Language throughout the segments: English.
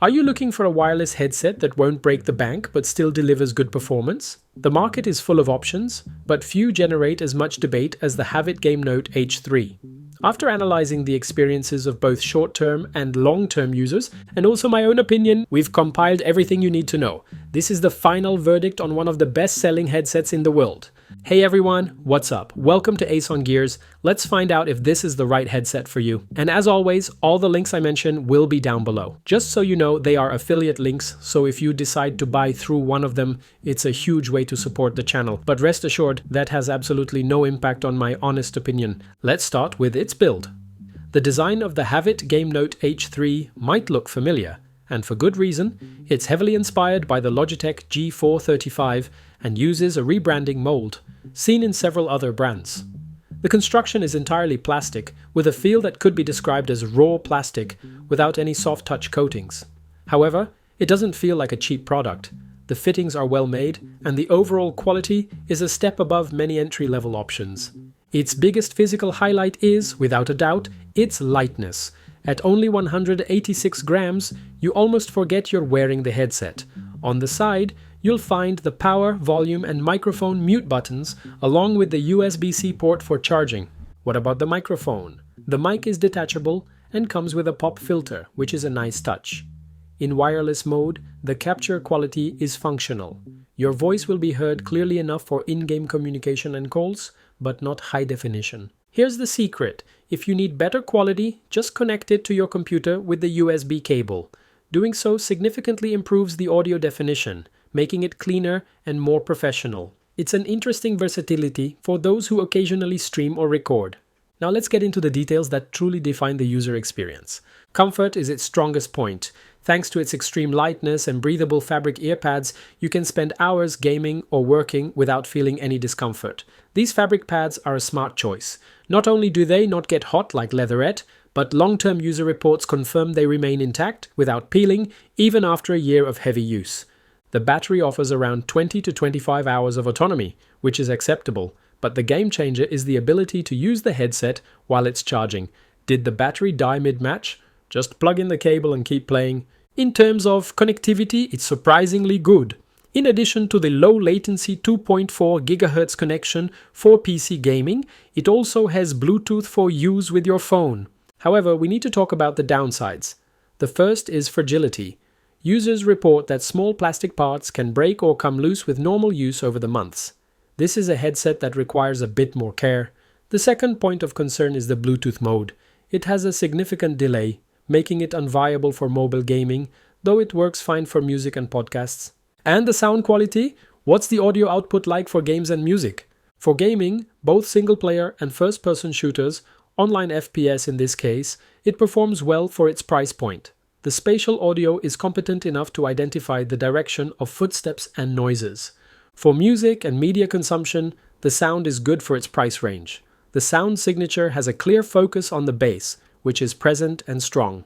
Are you looking for a wireless headset that won't break the bank but still delivers good performance? The market is full of options, but few generate as much debate as the Havit Gamenote H3. After analyzing the experiences of both short-term and long-term users, and also my own opinion, we've compiled everything you need to know. This is the final verdict on one of the best-selling headsets in the world. Hey everyone, what's up? Welcome to aceongears. Let's find out if this is the right headset for you. And as always, all the links I mention will be down below. Just so you know, they are affiliate links, so if you decide to buy through one of them, it's a huge way to support the channel. But rest assured, that has absolutely no impact on my honest opinion. Let's start with its build. The design of the Havit Gamenote H3 might look familiar, and for good reason. It's heavily inspired by the Logitech G435 and uses a rebranding mold, seen in several other brands. The construction is entirely plastic, with a feel that could be described as raw plastic without any soft touch coatings. However, it doesn't feel like a cheap product. The fittings are well made, and the overall quality is a step above many entry-level options. Its biggest physical highlight is, without a doubt, its lightness. At only 186 grams, you almost forget you're wearing the headset. On the side, you'll find the power, volume, and microphone mute buttons, along with the USB-C port for charging. What about the microphone? The mic is detachable and comes with a pop filter, which is a nice touch. In wireless mode, the capture quality is functional. Your voice will be heard clearly enough for in-game communication and calls, but not high definition. Here's the secret. If you need better quality, just connect it to your computer with the USB cable. Doing so significantly improves the audio definition, making it cleaner and more professional. It's an interesting versatility for those who occasionally stream or record. Now let's get into the details that truly define the user experience. Comfort is its strongest point. Thanks to its extreme lightness and breathable fabric earpads, you can spend hours gaming or working without feeling any discomfort. These fabric pads are a smart choice. Not only do they not get hot like leatherette, but long-term user reports confirm they remain intact without peeling, even after a year of heavy use. The battery offers around 20 to 25 hours of autonomy, which is acceptable, but the game changer is the ability to use the headset while it's charging. Did the battery die mid-match? Just plug in the cable and keep playing. In terms of connectivity, it's surprisingly good. In addition to the low latency 2.4 GHz connection for PC gaming, it also has Bluetooth for use with your phone. However, we need to talk about the downsides. The first is fragility. Users report that small plastic parts can break or come loose with normal use over the months. This is a headset that requires a bit more care. The second point of concern is the Bluetooth mode. It has a significant delay, making it unviable for mobile gaming, though it works fine for music and podcasts. And the sound quality? What's the audio output like for games and music? For gaming, both single-player and first-person shooters, online FPS in this case, it performs well for its price point. The spatial audio is competent enough to identify the direction of footsteps and noises. For music and media consumption, the sound is good for its price range. The sound signature has a clear focus on the bass, which is present and strong.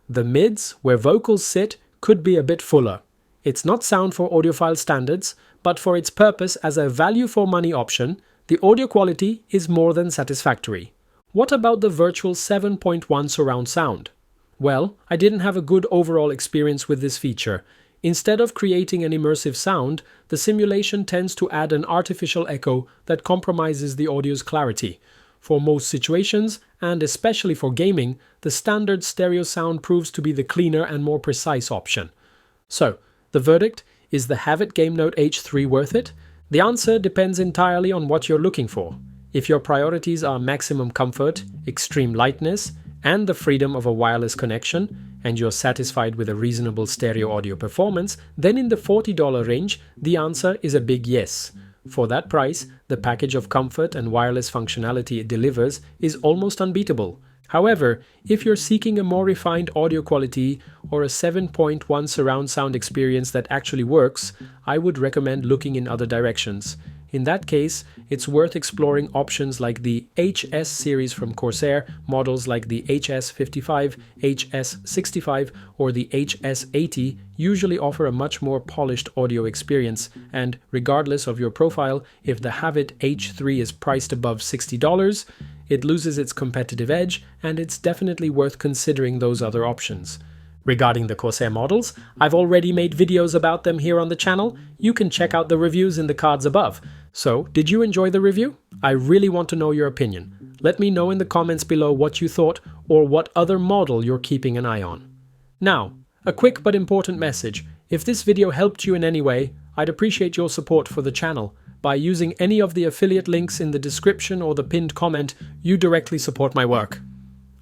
The mids, where vocals sit, could be a bit fuller. It's not sound for audiophile standards, but for its purpose as a value-for-money option, the audio quality is more than satisfactory. What about the virtual 7.1 surround sound? Well, I didn't have a good overall experience with this feature. Instead of creating an immersive sound, the simulation tends to add an artificial echo that compromises the audio's clarity. For most situations, and especially for gaming, the standard stereo sound proves to be the cleaner and more precise option. So, the verdict, is the Havit Gamenote H3 worth it? The answer depends entirely on what you're looking for. If your priorities are maximum comfort, extreme lightness, and the freedom of a wireless connection, and you're satisfied with a reasonable stereo audio performance, then in the $40 range, the answer is a big yes. For that price, the package of comfort and wireless functionality it delivers is almost unbeatable. However, if you're seeking a more refined audio quality or a 7.1 surround sound experience that actually works, I would recommend looking in other directions. In that case, it's worth exploring options like the HS series from Corsair, models like the HS55, HS65, or the HS80 usually offer a much more polished audio experience, and regardless of your profile, if the Havit H3 is priced above $60, it loses its competitive edge, and it's definitely worth considering those other options. Regarding the Corsair models, I've already made videos about them here on the channel. You can check out the reviews in the cards above. So, did you enjoy the review? I really want to know your opinion. Let me know in the comments below what you thought or what other model you're keeping an eye on. Now, a quick but important message. If this video helped you in any way, I'd appreciate your support for the channel. By using any of the affiliate links in the description or the pinned comment, you directly support my work.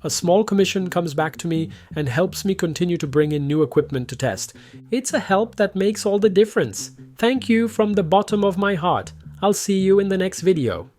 A small commission comes back to me and helps me continue to bring in new equipment to test. It's a help that makes all the difference. Thank you from the bottom of my heart. I'll see you in the next video.